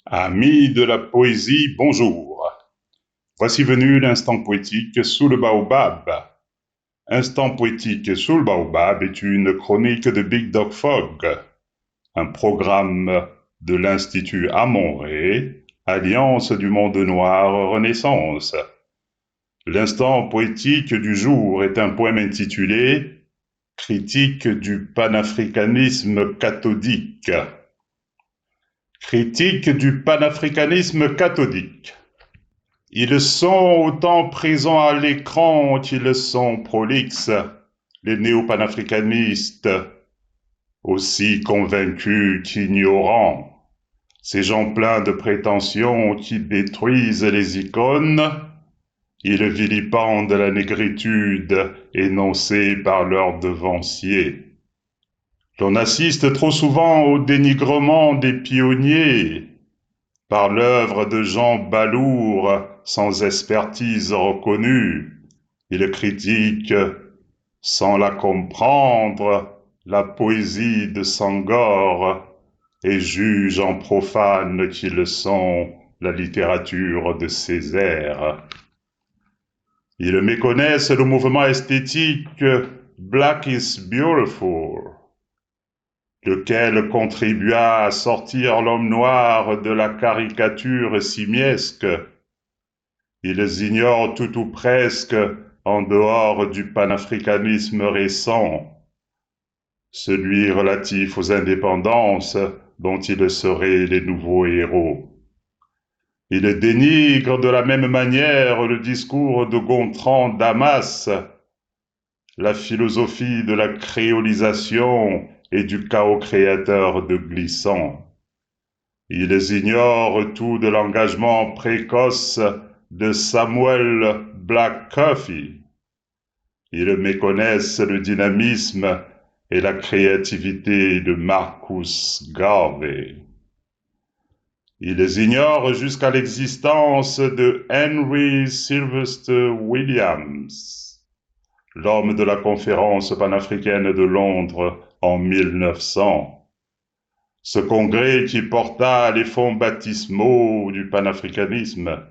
Amis de la poésie, bonjour. Voici venu l'instant poétique sous le baobab. Instant poétique sous le baobab est une chronique de Big Dog Fog, un programme de l'Institut Amon-Ré, Alliance du Monde Noir Renaissance. L'instant poétique du jour est un poème intitulé Critique du panafricanisme cathodique. Critique du panafricanisme cathodique. Ils sont autant présents à l'écran qu'ils sont prolixes, les néo-panafricanistes, aussi convaincus qu'ignorants. Ces gens pleins de prétentions qui détruisent les icônes, ils vilipendent la négritude énoncée par leurs devanciers. L'on assiste trop souvent au dénigrement des pionniers, par l'œuvre de gens balourds sans expertise reconnue. Ils critiquent, sans la comprendre, la poésie de Senghor et jugent en profanes qu'ils sont la littérature de Césaire. Ils méconnaissent le mouvement esthétique Black is Beautiful, lequel contribua à sortir l'homme noir de la caricature simiesque. Ils ignorent tout ou presque, en dehors du panafricanisme récent, celui relatif aux indépendances dont ils seraient les nouveaux héros. Ils dénigrent de la même manière le discours de Gontran Damas, la philosophie de la créolisation et du chaos créateur de Glissant. Ils ignorent tout de l'engagement précoce de Samuel Black Coffee. Ils méconnaissent le dynamisme et la créativité de Marcus Garvey. Ils ignorent jusqu'à l'existence de Henry Sylvester Williams, l'homme de la conférence panafricaine de Londres en 1900. Ce congrès qui porta les fonds baptismaux du panafricanisme,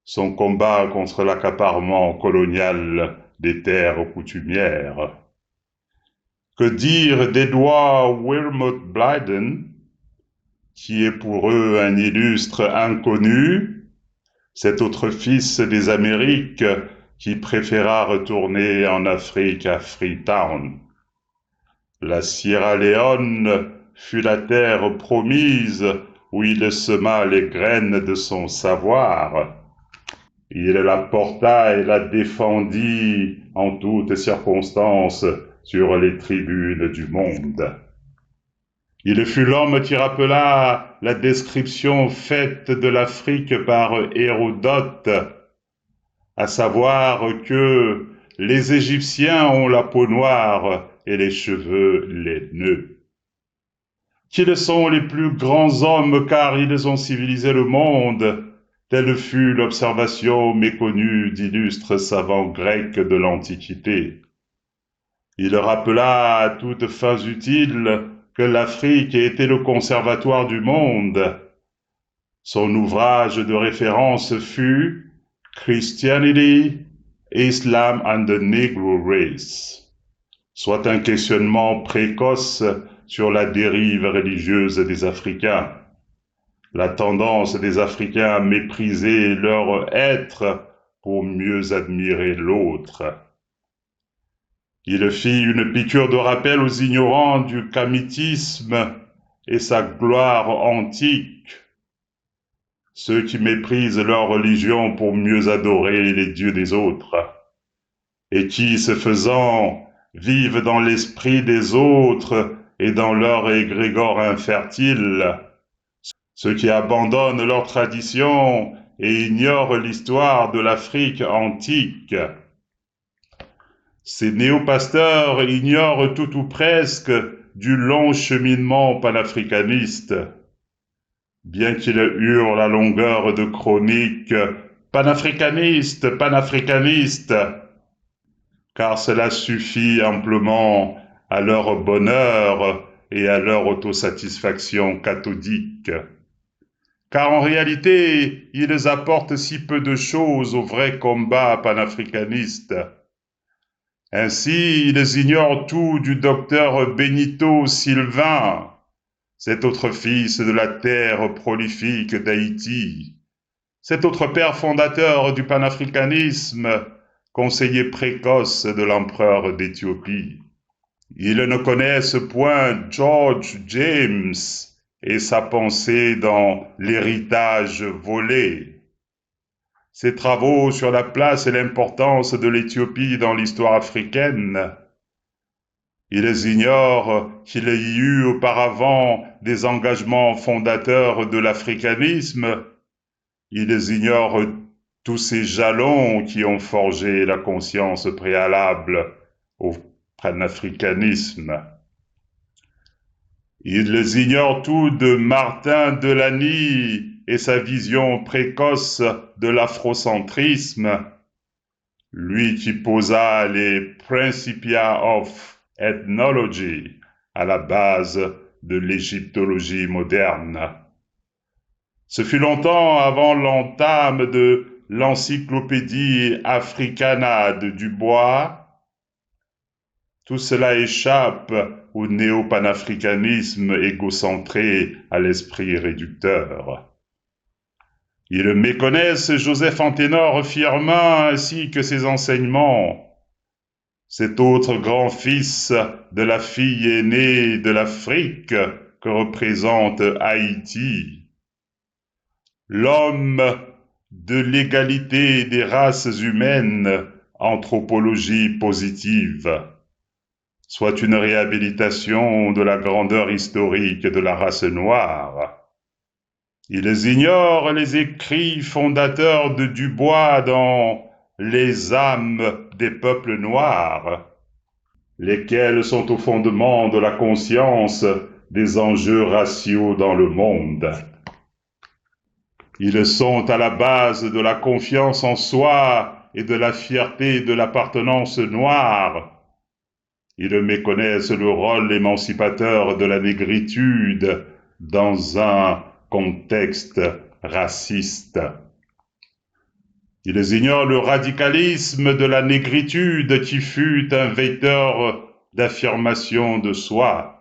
son combat contre l'accaparement colonial des terres coutumières. Que dire d'Edward Wilmot Blyden, qui est pour eux un illustre inconnu, cet autre fils des Amériques qui préféra retourner en Afrique à Freetown. La Sierra Leone fut la terre promise où il sema les graines de son savoir. Il la porta et la défendit en toutes circonstances sur les tribunes du monde. Il fut l'homme qui rappela la description faite de l'Afrique par Hérodote, à savoir que les Égyptiens ont la peau noire et les cheveux laineux. Qu'ils sont les plus grands hommes car ils ont civilisé le monde, telle fut l'observation méconnue d'illustres savants grecs de l'Antiquité. Il rappela à toutes fins utiles que l'Afrique était le conservatoire du monde. Son ouvrage de référence fut Christianity, Islam and the Negro Race, soit un questionnement précoce sur la dérive religieuse des Africains, la tendance des Africains à mépriser leur être pour mieux admirer l'autre. Il fit une piqûre de rappel aux ignorants du kamitisme et sa gloire antique, ceux qui méprisent leur religion pour mieux adorer les dieux des autres, et qui, ce faisant, vivent dans l'esprit des autres et dans leur égrégore infertile, ceux qui abandonnent leur tradition et ignorent l'histoire de l'Afrique antique. Ces néo-pasteurs ignorent tout ou presque du long cheminement panafricaniste, bien qu'ils eurent la longueur de chronique panafricaniste, panafricaniste, car cela suffit amplement à leur bonheur et à leur autosatisfaction cathodique. car en réalité, ils apportent si peu de choses au vrai combat panafricaniste. Ainsi, ils ignorent tout du docteur Benito Sylvain, cet autre fils de la terre prolifique d'Haïti, cet autre père fondateur du panafricanisme, conseiller précoce de l'empereur d'Éthiopie. Ils ne connaissent point George James et sa pensée dans l'héritage volé. Ses travaux sur la place et l'importance de l'Éthiopie dans l'histoire africaine. Ils ignorent qu'il y eut auparavant des engagements fondateurs de l'africanisme. Ils ignorent tous ces jalons qui ont forgé la conscience préalable au panafricanisme. Ils ignorent tout de Martin Delany et sa vision précoce de l'afrocentrisme, lui qui posa les Principia of Ethnology à la base de l'égyptologie moderne. Ce fut longtemps avant l'entame de l'encyclopédie africana de Dubois. Tout cela échappe au néo-panafricanisme égocentré à l'esprit réducteur. Ils méconnaissent Joseph Anténor Firmin ainsi que ses enseignements. Cet autre grand-fils de la fille aînée de l'Afrique que représente Haïti. L'homme de l'égalité des races humaines, anthropologie positive, soit une réhabilitation de la grandeur historique de la race noire. Ils ignorent les écrits fondateurs de Dubois dans Les âmes des peuples noirs, lesquels sont au fondement de la conscience des enjeux raciaux dans le monde. Ils sont à la base de la confiance en soi et de la fierté de l'appartenance noire. Ils méconnaissent le rôle émancipateur de la négritude dans un contexte raciste. Ils ignorent le radicalisme de la négritude qui fut un vecteur d'affirmation de soi.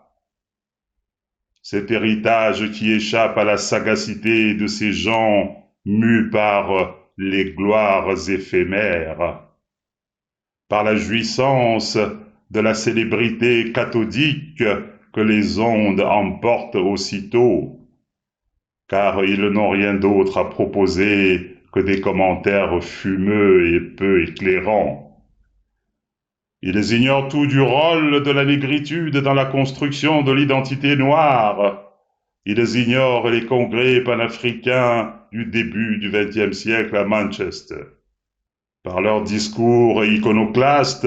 Cet héritage qui échappe à la sagacité de ces gens mus par les gloires éphémères, par la jouissance de la célébrité cathodique que les ondes emportent aussitôt, car ils n'ont rien d'autre à proposer que des commentaires fumeux et peu éclairants. Ils ignorent tout du rôle de la négritude dans la construction de l'identité noire. Ils ignorent les congrès panafricains du début du XXe siècle à Manchester. Par leurs discours iconoclastes,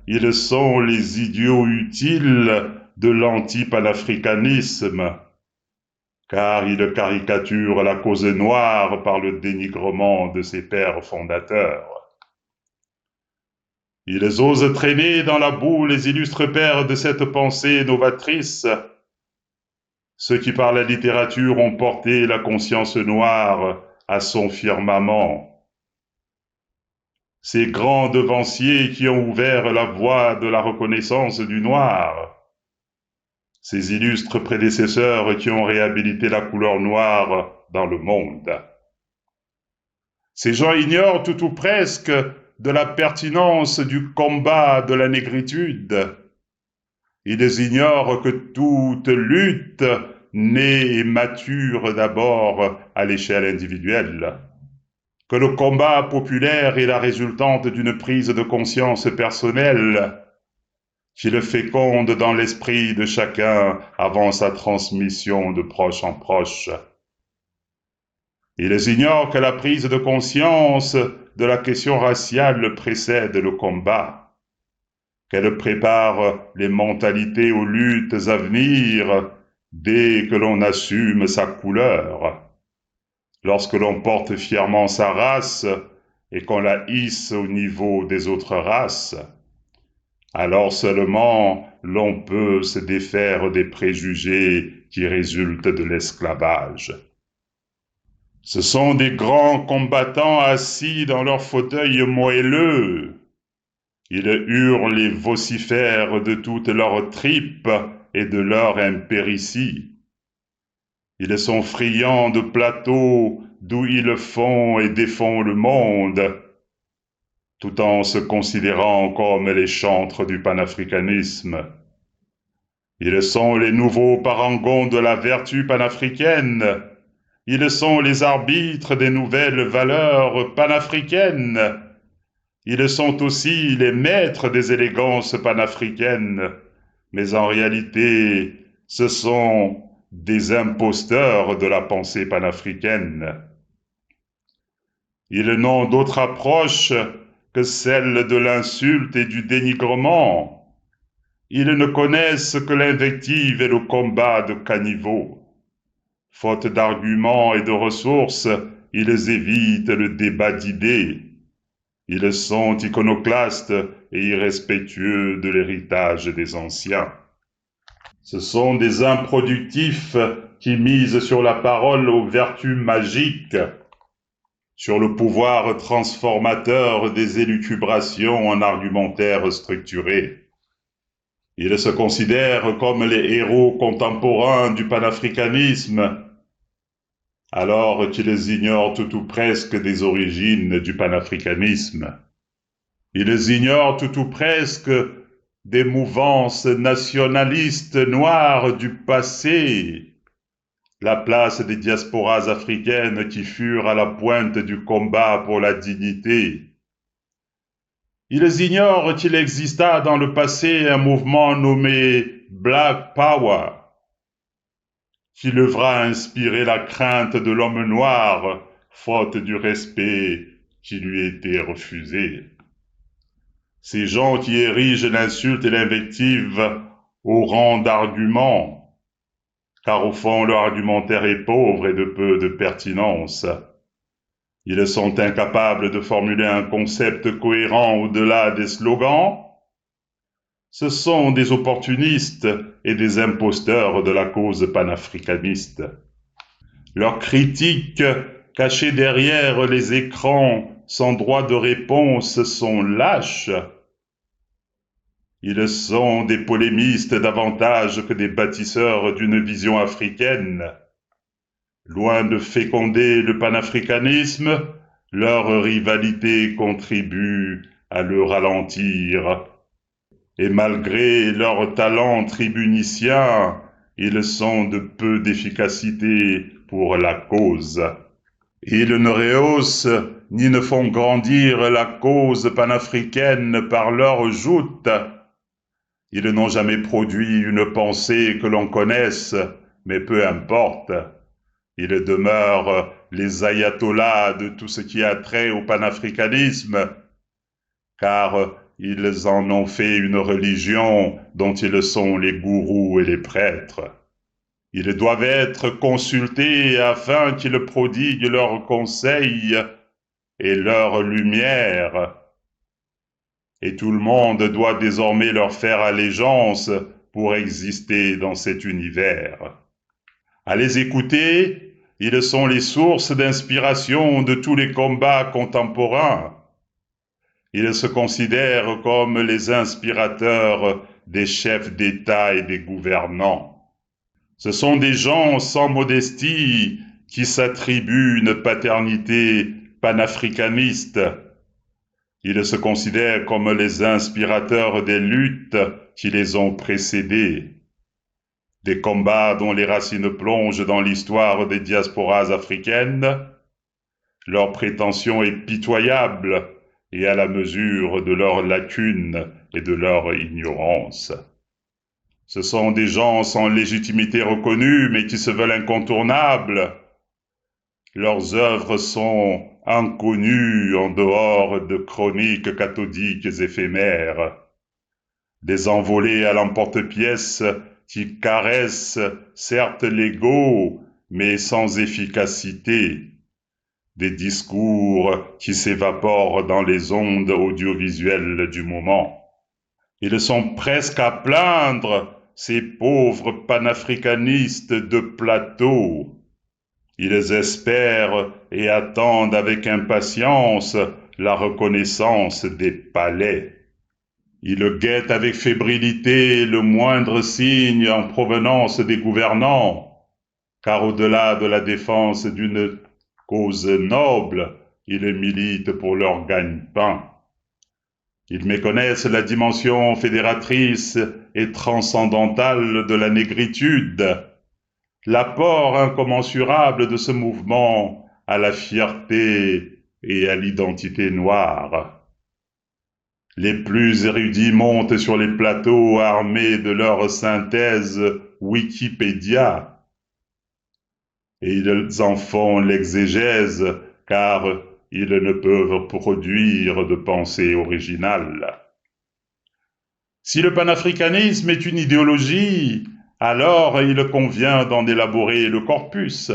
ils sont les idiots utiles de l'anti-panafricanisme, car ils caricaturent la cause noire par le dénigrement de ses pères fondateurs. Ils osent traîner dans la boue les illustres pères de cette pensée novatrice, ceux qui par la littérature ont porté la conscience noire à son firmament. Ces grands devanciers qui ont ouvert la voie de la reconnaissance du noir, ces illustres prédécesseurs qui ont réhabilité la couleur noire dans le monde. Ces gens ignorent tout ou presque de la pertinence du combat de la négritude. Ils ignorent que toute lutte naît et mature d'abord à l'échelle individuelle, que le combat populaire est la résultante d'une prise de conscience personnelle qui le féconde dans l'esprit de chacun avant sa transmission de proche en proche. Ils ignorent que la prise de conscience de la question raciale précède le combat, qu'elle prépare les mentalités aux luttes à venir dès que l'on assume sa couleur, lorsque l'on porte fièrement sa race et qu'on la hisse au niveau des autres races. Alors seulement l'on peut se défaire des préjugés qui résultent de l'esclavage. Ce sont des grands combattants assis dans leurs fauteuils moelleux. Ils hurlent et vocifèrent de toutes leurs tripes et de leur impéritie. Ils sont friands de plateaux d'où ils font et défont le monde, tout en se considérant comme les chantres du panafricanisme. Ils sont les nouveaux parangons de la vertu panafricaine. Ils sont les arbitres des nouvelles valeurs panafricaines. Ils sont aussi les maîtres des élégances panafricaines. Mais en réalité, ce sont des imposteurs de la pensée panafricaine. Ils n'ont d'autre approche que celle de l'insulte et du dénigrement. Ils ne connaissent que l'invective et le combat de caniveau. Faute d'arguments et de ressources, ils évitent le débat d'idées. Ils sont iconoclastes et irrespectueux de l'héritage des anciens. Ce sont des improductifs qui misent sur la parole aux vertus magiques, sur le pouvoir transformateur des élucubrations en argumentaire structuré. Ils se considèrent comme les héros contemporains du panafricanisme, alors qu'ils ignorent tout ou presque des origines du panafricanisme. Ils ignorent tout ou presque des mouvances nationalistes noires du passé, la place des diasporas africaines qui furent à la pointe du combat pour la dignité. Ils ignorent qu'il exista dans le passé un mouvement nommé Black Power, qui devra inspirer la crainte de l'homme noir, faute du respect qui lui était refusé. Ces gens qui érigent l'insulte et l'invective au rang d'argument, car au fond leur argumentaire est pauvre et de peu de pertinence. Ils sont incapables de formuler un concept cohérent au-delà des slogans. Ce sont des opportunistes et des imposteurs de la cause panafricaniste. Leurs critiques cachées derrière les écrans sans droit de réponse sont lâches. Ils sont des polémistes davantage que des bâtisseurs d'une vision africaine. Loin de féconder le panafricanisme, leur rivalité contribue à le ralentir. Et malgré leur talent tribunicien, ils sont de peu d'efficacité pour la cause. Ils ne rehaussent ni ne font grandir la cause panafricaine par leur joute. Ils n'ont jamais produit une pensée que l'on connaisse, mais peu importe. Ils demeurent les ayatollahs de tout ce qui a trait au panafricanisme, car ils en ont fait une religion dont ils sont les gourous et les prêtres. Ils doivent être consultés afin qu'ils prodiguent leurs conseils et leur lumière. Et tout le monde doit désormais leur faire allégeance pour exister dans cet univers. À les écouter, ils sont les sources d'inspiration de tous les combats contemporains. Ils se considèrent comme les inspirateurs des chefs d'État et des gouvernants. Ce sont des gens sans modestie qui s'attribuent une paternité panafricaniste. Ils se considèrent comme les inspirateurs des luttes qui les ont précédés, des combats dont les racines plongent dans l'histoire des diasporas africaines. Leur prétention est pitoyable et à la mesure de leurs lacunes et de leur ignorance. Ce sont des gens sans légitimité reconnue, mais qui se veulent incontournables. Leurs œuvres sont inconnues en dehors de chroniques cathodiques éphémères. Des envolées à l'emporte-pièce qui caressent certes l'ego, mais sans efficacité. Des discours qui s'évaporent dans les ondes audiovisuelles du moment. Ils sont presque à plaindre, ces pauvres panafricanistes de plateau. Ils espèrent et attendent avec impatience la reconnaissance des palais. Ils guettent avec fébrilité le moindre signe en provenance des gouvernants, car au-delà de la défense d'une cause noble, ils militent pour leur gagne-pain. Ils méconnaissent la dimension fédératrice et transcendantale de la négritude, l'apport incommensurable de ce mouvement à la fierté et à l'identité noire. Les plus érudits montent sur les plateaux armés de leur synthèse Wikipédia, et ils en font l'exégèse, car ils ne peuvent produire de pensée originale. Si le panafricanisme est une idéologie, alors il convient d'en élaborer le corpus.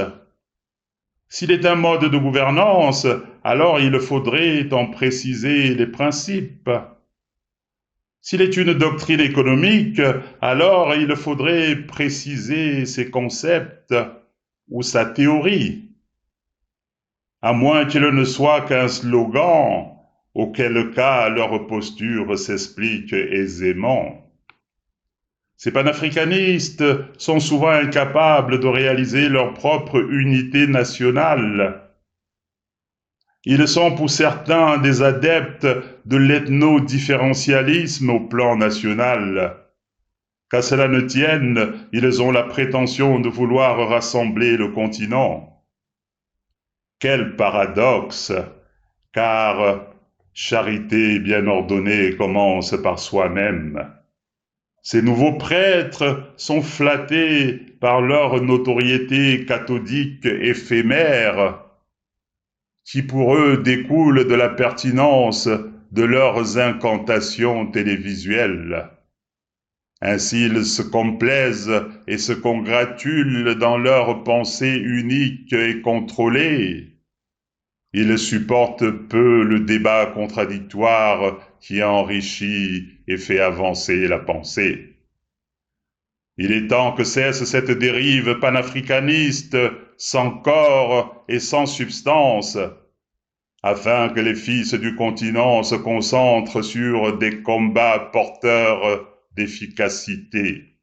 S'il est un mode de gouvernance, alors il faudrait en préciser les principes. S'il est une doctrine économique, alors il faudrait préciser ses concepts ou sa théorie, à moins qu'il ne soit qu'un slogan, auquel cas leur posture s'explique aisément. Ces panafricanistes sont souvent incapables de réaliser leur propre unité nationale. Ils sont pour certains des adeptes de l'ethno-différentialisme au plan national. Qu'à cela ne tienne, ils ont la prétention de vouloir rassembler le continent. Quel paradoxe, car charité bien ordonnée commence par soi-même. Ces nouveaux prêtres sont flattés par leur notoriété cathodique éphémère, qui pour eux découle de la pertinence de leurs incantations télévisuelles. Ainsi ils se complaisent et se congratulent dans leur pensée unique et contrôlée. Ils supportent peu le débat contradictoire qui enrichit et fait avancer la pensée. Il est temps que cesse cette dérive panafricaniste sans corps et sans substance, afin que les fils du continent se concentrent sur des combats porteurs d'efficacité.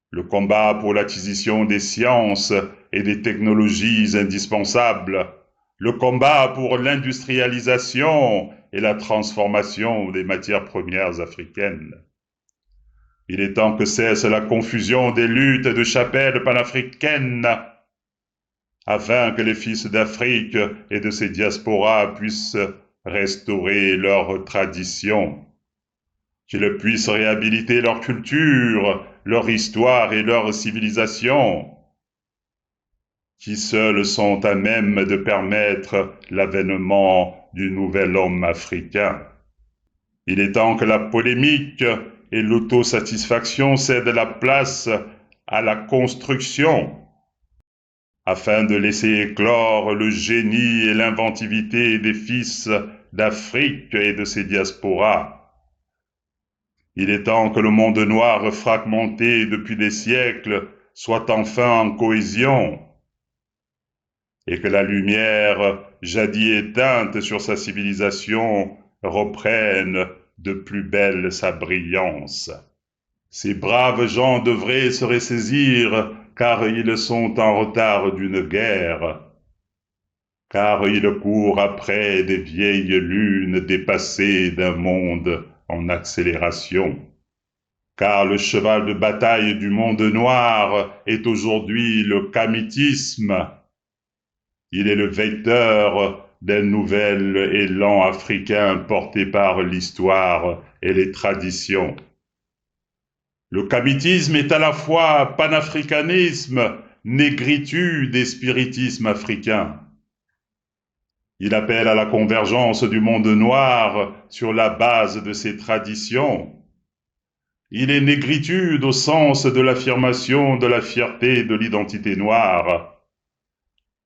Le combat pour l'acquisition des sciences et des technologies indispensables, le combat pour l'industrialisation et la transformation des matières premières africaines. Il est temps que cesse la confusion des luttes de chapelles panafricaines, afin que les fils d'Afrique et de ses diasporas puissent restaurer leurs traditions, qu'ils puissent réhabiliter leur culture, leur histoire et leur civilisation, qui seuls sont à même de permettre l'avènement du nouvel homme africain. Il est temps que la polémique et l'autosatisfaction cèdent la place à la construction, afin de laisser éclore le génie et l'inventivité des fils d'Afrique et de ses diasporas. Il est temps que le monde noir fragmenté depuis des siècles soit enfin en cohésion, et que la lumière, jadis éteinte sur sa civilisation, reprenne de plus belle sa brillance. Ces braves gens devraient se ressaisir, car ils sont en retard d'une guerre, car ils courent après des vieilles lunes dépassées d'un monde en accélération. Car le cheval de bataille du monde noir est aujourd'hui le kamitisme. Il est le vecteur d'un nouvel élan africain porté par l'histoire et les traditions. Le kamitisme est à la fois panafricanisme, négritude et spiritisme africain. Il appelle à la convergence du monde noir sur la base de ses traditions. Il est négritude au sens de l'affirmation de la fierté de l'identité noire.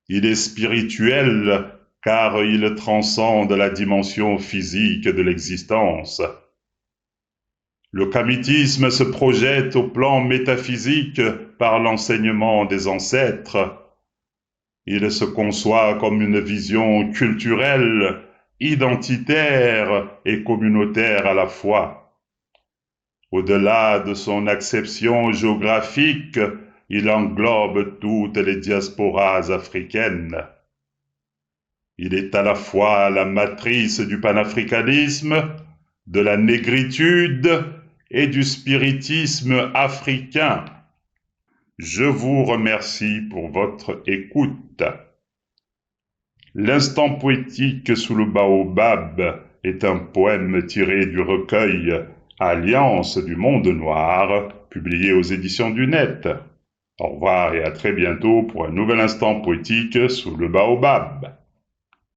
Il est spirituel car il transcende la dimension physique de l'existence. Le kamitisme se projette au plan métaphysique par l'enseignement des ancêtres, Il se conçoit comme une vision culturelle, identitaire et communautaire à la fois. Au-delà de son acception géographique, il englobe toutes les diasporas africaines. Il est à la fois la matrice du panafricanisme, de la négritude et du spiritisme africain. Je vous remercie pour votre écoute. L'instant poétique sous le baobab est un poème tiré du recueil Alliance du monde noir, publié aux éditions du Net. Au revoir et à très bientôt pour un nouvel instant poétique sous le baobab.